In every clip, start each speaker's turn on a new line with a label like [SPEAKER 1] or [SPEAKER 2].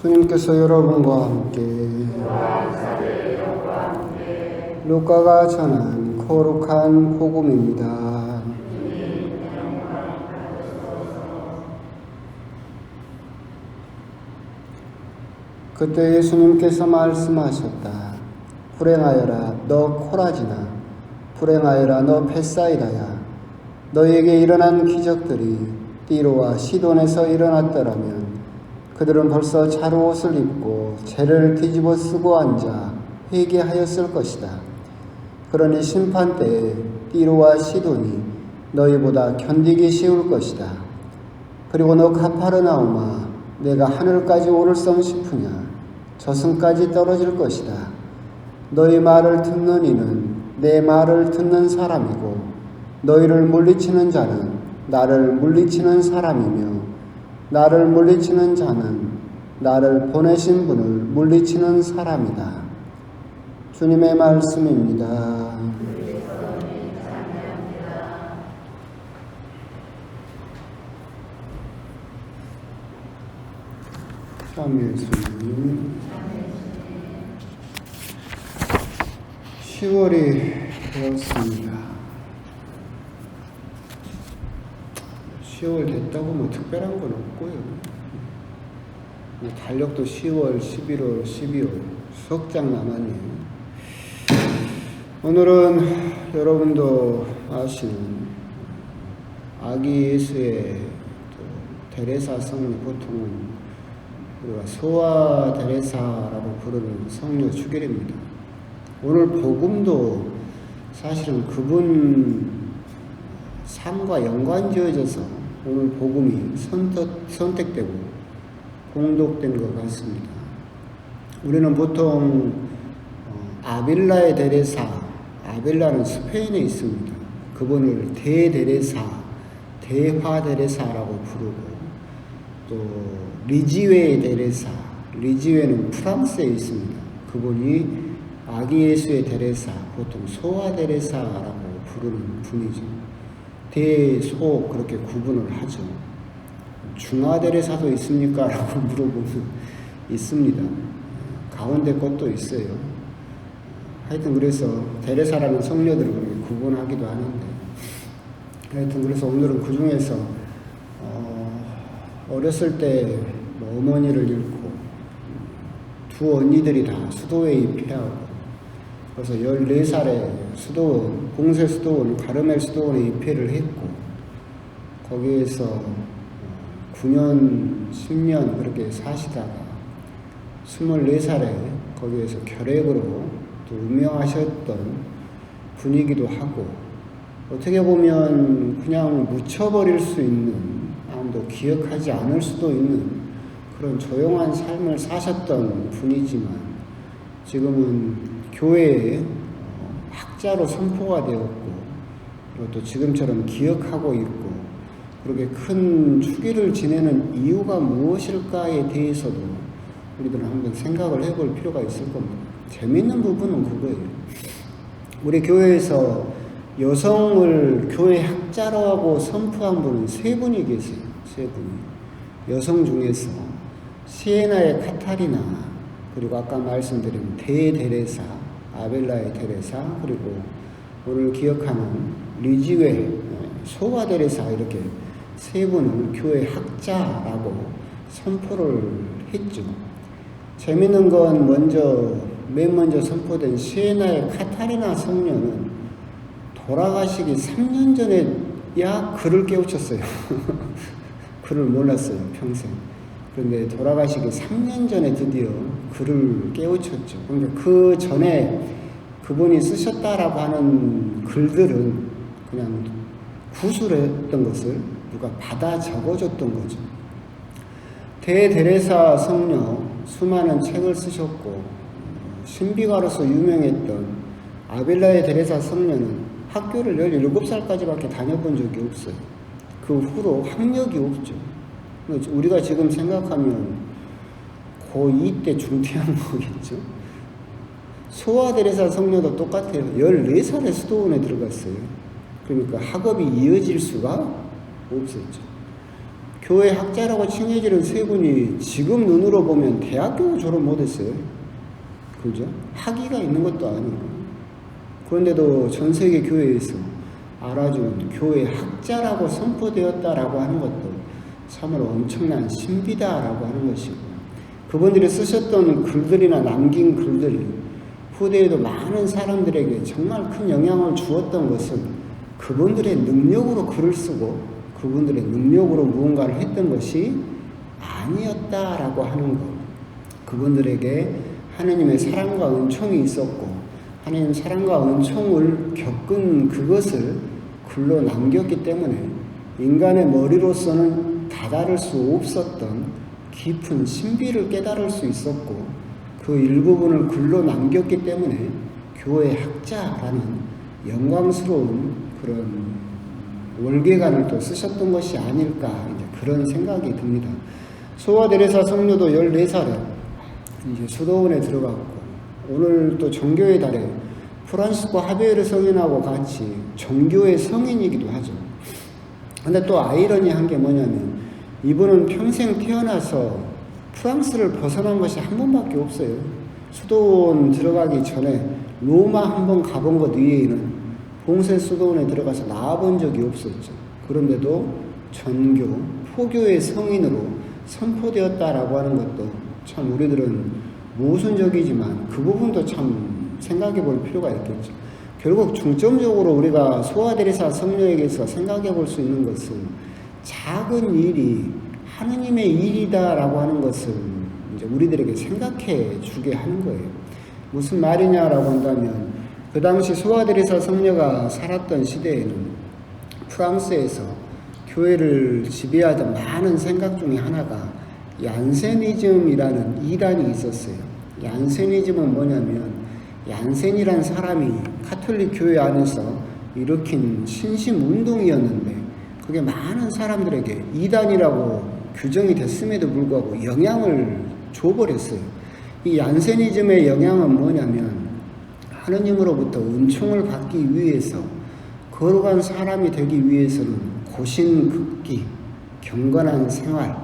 [SPEAKER 1] 주님께서 여러분과 함께 루카가 전한 거룩한 복음입니다. 그때 예수님께서 말씀하셨다. 불행하여라 너 코라지나, 불행하여라 너 벳사이다야. 너희에게 일어난 기적들이 띠로와 시돈에서 일어났더라면 그들은 벌써 자루옷을 입고 재를 뒤집어 쓰고 앉아 회개하였을 것이다. 그러니 심판 때에 띠로와 시돈이 너희보다 견디기 쉬울 것이다. 그리고 너 가파르나움아, 내가 하늘까지 오를성 싶으냐? 저승까지 떨어질 것이다. 너희 말을 듣는 이는 내 말을 듣는 사람이고, 너희를 물리치는 자는 나를 물리치는 사람이며, 나를 물리치는 자는 나를 보내신 분을 물리치는 사람이다. 주님의 말씀입니다. 참 예수님, 10월이 되었습니다. 10월 됐다고 뭐 특별한 건 없고요. 달력도 10월, 11월, 12월 석 장 남았네요. 오늘은 여러분도 아시는 아기 예수의 데레사 성녀, 보통은 우리가 소아 데레사라고 부르는 성녀 주길입니다. 오늘 복음도 사실은 그분 삶과 연관지어져서 오늘 복음이 선택되고 공독된 것 같습니다. 우리는 보통 아빌라의 데레사, 아빌라는 스페인에 있습니다. 그분을 대데레사, 대화데레사라고 부르고, 또 리지웨의 데레사, 리지웨는 프랑스에 있습니다. 그분이 아기 예수의 데레사, 보통 소아 데레사라고 부르는 분이죠. 대소 그렇게 구분을 하죠. 중화 데레사도 있습니까? 라고 물어보면 있습니다. 가운데 것도 있어요. 하여튼 그래서 데레사라는 성녀들을 그렇게 구분하기도 하는데, 하여튼 그래서 오늘은 그 중에서 어렸을 때 뭐 어머니를 잃고 두 언니들이 다 수도에 입회하고, 그래서 14살에 수도원, 공세 수도원, 가르멜 수도원에 입회를 했고, 거기에서 9년, 10년 그렇게 사시다가 24살에 거기에서 결핵으로 또 운명하셨던 분이기도 하고, 어떻게 보면 그냥 묻혀버릴 수 있는, 아무도 기억하지 않을 수도 있는 그런 조용한 삶을 사셨던 분이지만, 지금은 교회에 학자로 선포가 되었고, 그리고 또 지금처럼 기억하고 있고, 그렇게 큰 축일을 지내는 이유가 무엇일까에 대해서도 우리들은 한번 생각을 해볼 필요가 있을 겁니다. 재밌는 부분은 그거예요. 우리 교회에서 여성을 교회 학자라고 선포한 분은 3분이 계세요. 3분이. 여성 중에서 시에나의 카타리나, 그리고 아까 말씀드린 대데레사, 아벨라의 데레사, 그리고 오늘 기억하는 리지웨, 소아 데레사, 이렇게 3분을 교회 학자라고 선포를 했죠. 재밌는 건 맨 먼저 선포된 시에나의 카타리나 성녀는 돌아가시기 3년 전에야 글을 깨우쳤어요. 글을 몰랐어요, 평생. 그런데 돌아가시기 3년 전에 드디어 글을 깨우쳤죠. 그러니까 그 전에 그분이 쓰셨다라고 하는 글들은 그냥 구술했던 것을 누가 받아 적어줬던 거죠. 대데레사 성녀, 수많은 책을 쓰셨고 신비가로서 유명했던 아빌라의 데레사 성녀는 학교를 17살까지밖에 다녀본 적이 없어요. 그 후로 학력이 없죠. 우리가 지금 생각하면 고2 때 중퇴한 거겠죠. 소아 데레사 성녀도 똑같아요. 14살에 수도원에 들어갔어요. 그러니까 학업이 이어질 수가 없었죠. 교회 학자라고 칭해지는 세 분이 지금 눈으로 보면 대학교 졸업 못했어요. 그죠? 학위가 있는 것도 아니고. 그런데도 전 세계 교회에서 알아주는 교회 학자라고 선포되었다라고 하는 것도 참으로 엄청난 신비다라고 하는 것이고, 그분들이 쓰셨던 글들이나 남긴 글들이 후대에도 많은 사람들에게 정말 큰 영향을 주었던 것은 그분들의 능력으로 글을 쓰고 그분들의 능력으로 무언가를 했던 것이 아니었다라고 하는 것. 그분들에게 하느님의 사랑과 은총이 있었고 하느님 사랑과 은총을 겪은 그것을 글로 남겼기 때문에 인간의 머리로서는 다다를 수 없었던 깊은 신비를 깨달을 수 있었고, 그 일부분을 글로 남겼기 때문에 교회 학자라는 영광스러운 그런 월계관을 또 쓰셨던 것이 아닐까, 이제 그런 생각이 듭니다. 소아데레사 성녀도 14살에 이제 수도원에 들어갔고, 오늘 또 종교의 달에 프란시스코 하베르 성인하고 같이 종교의 성인이기도 하죠. 근데 또 아이러니한 게 뭐냐면, 이분은 평생 태어나서 프랑스를 벗어난 것이 한 번밖에 없어요. 수도원 들어가기 전에 로마 한 번 가본 것 외에는 봉쇄 수도원에 들어가서 나와본 적이 없었죠. 그런데도 전교, 포교의 성인으로 선포되었다라고 하는 것도 참 우리들은 모순적이지만 그 부분도 참 생각해 볼 필요가 있겠죠. 결국 중점적으로 우리가 소아데레사 성녀에게서 생각해 볼 수 있는 것은 작은 일이 하느님의 일이다라고 하는 것을 이제 우리들에게 생각해 주게 하는 거예요. 무슨 말이냐라고 한다면, 그 당시 소아데레사 성녀가 살았던 시대에는 프랑스에서 교회를 지배하던 많은 생각 중에 하나가 얀세니즘이라는 이단이 있었어요. 얀세니즘은 뭐냐면, 얀센이란 사람이 카톨릭 교회 안에서 일으킨 신심운동이었는데 그게 많은 사람들에게 이단이라고 규정이 됐음에도 불구하고 영향을 줘버렸어요. 이 얀세니즘의 영향은 뭐냐면, 하느님으로부터 은총을 받기 위해서, 거룩한 사람이 되기 위해서는 고신극기, 경건한 생활,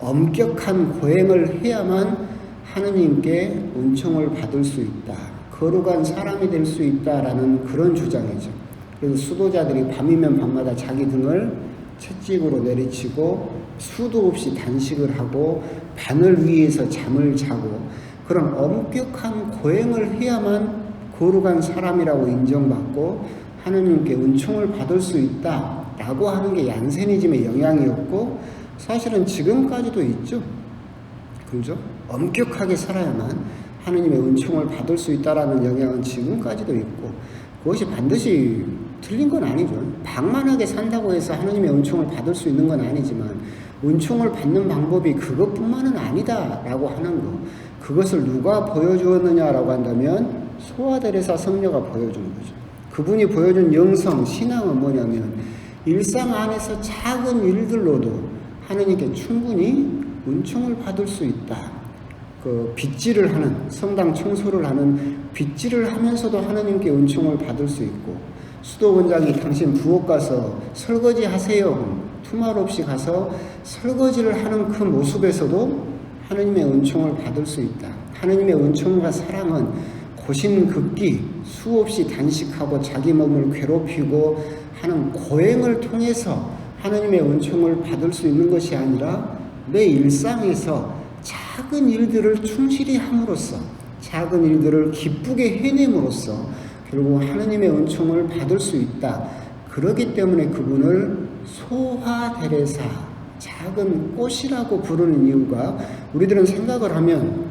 [SPEAKER 1] 엄격한 고행을 해야만 하느님께 은총을 받을 수 있다, 거룩한 사람이 될 수 있다라는 그런 주장이죠. 그래서 수도자들이 밤이면 밤마다 자기 등을 채찍으로 내리치고 수도 없이 단식을 하고 바늘 위에서 잠을 자고 그런 엄격한 고행을 해야만 거룩한 사람이라고 인정받고 하느님께 은총을 받을 수 있다라고 하는 게 얀세니즘의 영향이었고, 사실은 지금까지도 있죠. 그죠? 엄격하게 살아야만 하느님의 은총을 받을 수 있다라는 영향은 지금까지도 있고, 그것이 반드시 틀린 건 아니죠. 방만하게 산다고 해서 하느님의 은총을 받을 수 있는 건 아니지만, 은총을 받는 방법이 그것뿐만은 아니다라고 하는 거, 그것을 누가 보여주었느냐라고 한다면 소아데레사 성녀가 보여준 거죠. 그분이 보여준 영성, 신앙은 뭐냐면, 일상 안에서 작은 일들로도 하느님께 충분히 은총을 받을 수 있다. 그 빗질을 하는, 성당 청소를 하는 빗질을 하면서도 하느님께 은총을 받을 수 있고, 수도원장이 당신 부엌 가서 설거지 하세요, 투말 없이 가서 설거지를 하는 그 모습에서도 하느님의 은총을 받을 수 있다. 하느님의 은총과 사랑은 고신극기, 수없이 단식하고 자기 몸을 괴롭히고 하는 고행을 통해서 하느님의 은총을 받을 수 있는 것이 아니라 내 일상에서 작은 일들을 충실히 함으로써, 작은 일들을 기쁘게 해냄으로써 결국 하느님의 은총을 받을 수 있다. 그렇기 때문에 그분을 소아데레사, 작은 꽃이라고 부르는 이유가, 우리들은 생각을 하면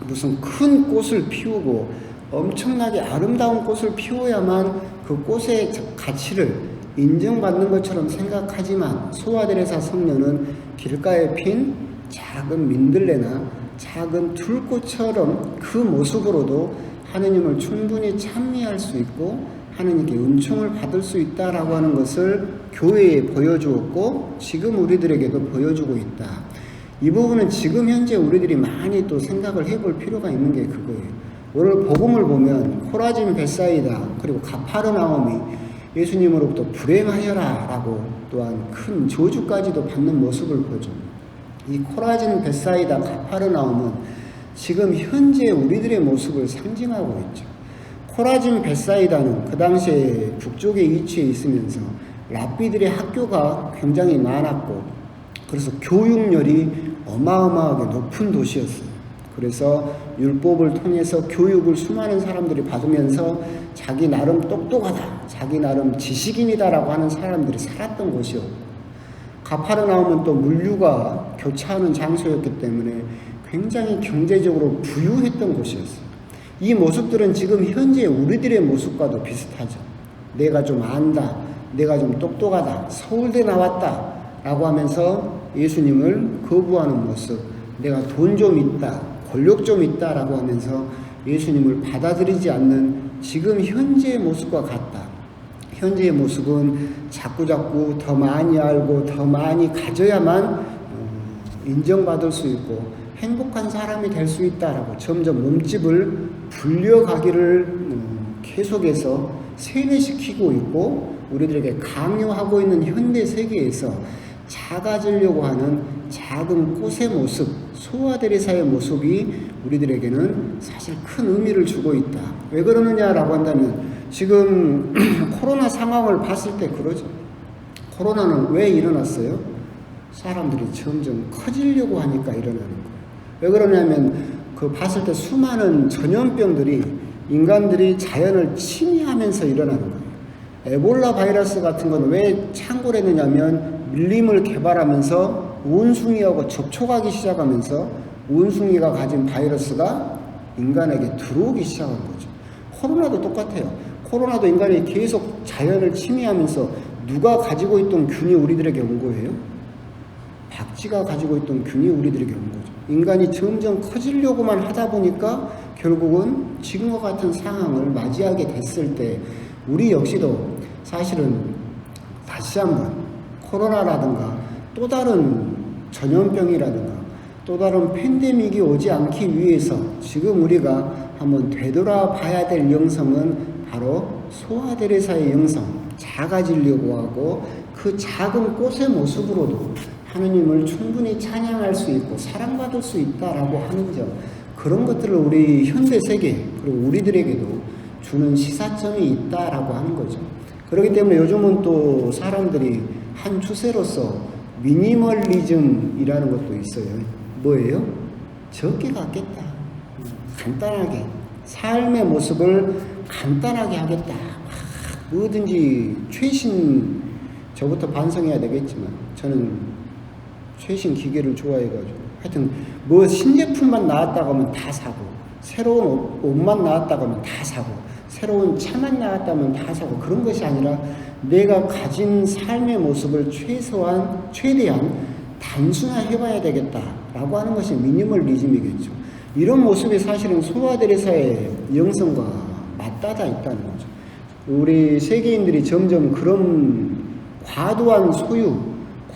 [SPEAKER 1] 무슨 큰 꽃을 피우고 엄청나게 아름다운 꽃을 피워야만 그 꽃의 가치를 인정받는 것처럼 생각하지만, 소아데레사 성녀는 길가에 핀 작은 민들레나 작은 들꽃처럼 그 모습으로도 하느님을 충분히 찬미할 수 있고 하느님께 은총을 받을 수 있다라고 하는 것을 교회에 보여주었고, 지금 우리들에게도 보여주고 있다. 이 부분은 지금 현재 우리들이 많이 또 생각을 해볼 필요가 있는 게 그거예요. 오늘 복음을 보면 코라진, 벳사이다, 그리고 가파르나움이 예수님으로부터 불행하여라 라고 또한 큰 저주까지도 받는 모습을 보죠. 이 코라진, 벳사이다, 가파르나움은 지금 현재 우리들의 모습을 상징하고 있죠. 코라진, 벳사이다는 그 당시에 북쪽에 위치해 있으면서 랍비들의 학교가 굉장히 많았고, 그래서 교육열이 어마어마하게 높은 도시였어요. 그래서 율법을 통해서 교육을 수많은 사람들이 받으면서 자기 나름 똑똑하다, 자기 나름 지식인이다라고 하는 사람들이 살았던 곳이었고, 가파르나움은 또 물류가 교차하는 장소였기 때문에 굉장히 경제적으로 부유했던 곳이었어요. 이 모습들은 지금 현재 우리들의 모습과도 비슷하죠. 내가 좀 안다, 내가 좀 똑똑하다, 서울대 나왔다 라고 하면서 예수님을 거부하는 모습, 내가 돈 좀 있다, 권력 좀 있다 라고 하면서 예수님을 받아들이지 않는 지금 현재의 모습과 같다. 현재의 모습은 자꾸자꾸 더 많이 알고 더 많이 가져야만 인정받을 수 있고 행복한 사람이 될 수 있다라고 점점 몸집을 불려가기를 계속해서 세뇌시키고 있고, 우리들에게 강요하고 있는 현대 세계에서 작아지려고 하는 작은 꽃의 모습, 소아데레사의 모습이 우리들에게는 사실 큰 의미를 주고 있다. 왜 그러느냐라고 한다면 지금 코로나 상황을 봤을 때 그러죠. 코로나는 왜 일어났어요? 사람들이 점점 커지려고 하니까 일어나는 거예요. 왜 그러냐면 그 봤을 때 수많은 전염병들이 인간들이 자연을 침해하면서 일어나는 거예요. 에볼라 바이러스 같은 건 왜 창궐했느냐면 밀림을 개발하면서 원숭이하고 접촉하기 시작하면서 원숭이가 가진 바이러스가 인간에게 들어오기 시작한 거죠. 코로나도 똑같아요. 코로나도 인간이 계속 자연을 침해하면서 누가 가지고 있던 균이 우리들에게 온 거예요? 박쥐가 가지고 있던 균이 우리들에게 온 거죠. 인간이 점점 커지려고만 하다 보니까 결국은 지금과 같은 상황을 맞이하게 됐을 때 우리 역시도 사실은 다시 한번 코로나라든가 또 다른 전염병이라든가 또 다른 팬데믹이 오지 않기 위해서 지금 우리가 한번 되돌아봐야 될 영성은 바로 소아데레사의 영성, 작아지려고 하고 그 작은 꽃의 모습으로도 하느님을 충분히 찬양할 수 있고 사랑받을 수 있다라고 하는 점, 그런 것들을 우리 현대세계 그리고 우리들에게도 주는 시사점이 있다라고 하는 거죠. 그렇기 때문에 요즘은 또 사람들이 한 추세로서 미니멀리즘이라는 것도 있어요. 뭐예요? 적게 갖겠다. 간단하게 삶의 모습을 간단하게 하겠다. 뭐든지 최신, 저부터 반성해야 되겠지만 저는 최신 기계를 좋아해가지고 하여튼 뭐 신제품만 나왔다고 하면 다 사고, 새로운 옷만 나왔다고 하면 다 사고, 새로운 차만 나왔다면 다 사고, 그런 것이 아니라 내가 가진 삶의 모습을 최대한 단순화해봐야 되겠다라고 하는 것이 미니멀리즘이겠죠. 이런 모습이 사실은 소아데레사의 영성과 맞닿아 있다는 거죠. 우리 세계인들이 점점 그런 과도한 소유,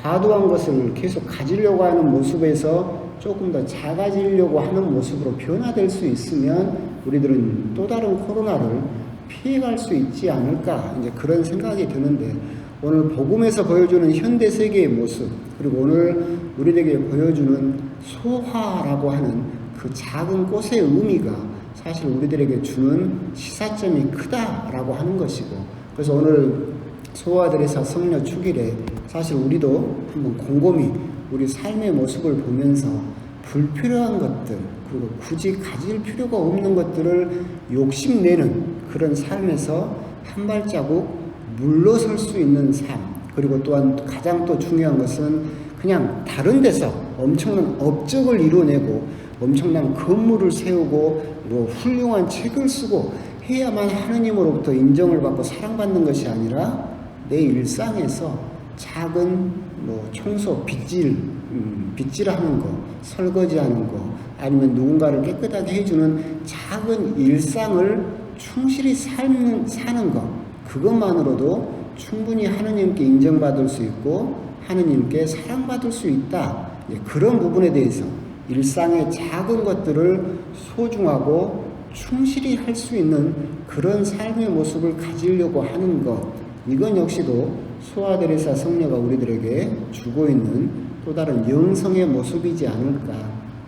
[SPEAKER 1] 과도한 것을 계속 가지려고 하는 모습에서 조금 더 작아지려고 하는 모습으로 변화될 수 있으면 우리들은 또 다른 코로나를 피해갈 수 있지 않을까, 이제 그런 생각이 드는데, 오늘 복음에서 보여주는 현대 세계의 모습, 그리고 오늘 우리에게 보여주는 소화라고 하는 그 작은 꽃의 의미가 사실 우리들에게 주는 시사점이 크다라고 하는 것이고, 그래서 오늘 소아데레사 성녀 축일에 사실 우리도 한번 곰곰이 우리 삶의 모습을 보면서 불필요한 것들, 그리고 굳이 가질 필요가 없는 것들을 욕심내는 그런 삶에서 한 발자국 물러설 수 있는 삶, 그리고 또한 가장 또 중요한 것은 그냥 다른 데서 엄청난 업적을 이뤄내고 엄청난 건물을 세우고 뭐 훌륭한 책을 쓰고 해야만 하느님으로부터 인정을 받고 사랑받는 것이 아니라 내 일상에서 작은 뭐 청소, 빗질하는 거, 설거지하는 거, 아니면 누군가를 깨끗하게 해주는 작은 일상을 충실히 사는 것, 그것만으로도 충분히 하느님께 인정받을 수 있고 하느님께 사랑받을 수 있다. 그런 부분에 대해서 일상의 작은 것들을 소중하고 충실히 할 수 있는 그런 삶의 모습을 가지려고 하는 것, 이건 역시도 소아데레사 성녀가 우리들에게 주고 있는 또 다른 영성의 모습이지 않을까.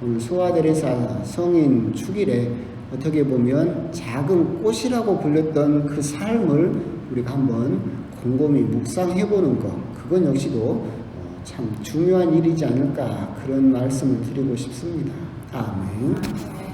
[SPEAKER 1] 오늘 소아데레사 성인 축일에 어떻게 보면 작은 꽃이라고 불렸던 그 삶을 우리가 한번 곰곰이 묵상해보는 것, 그건 역시도 참 중요한 일이지 않을까, 그런 말씀을 드리고 싶습니다. 아멘.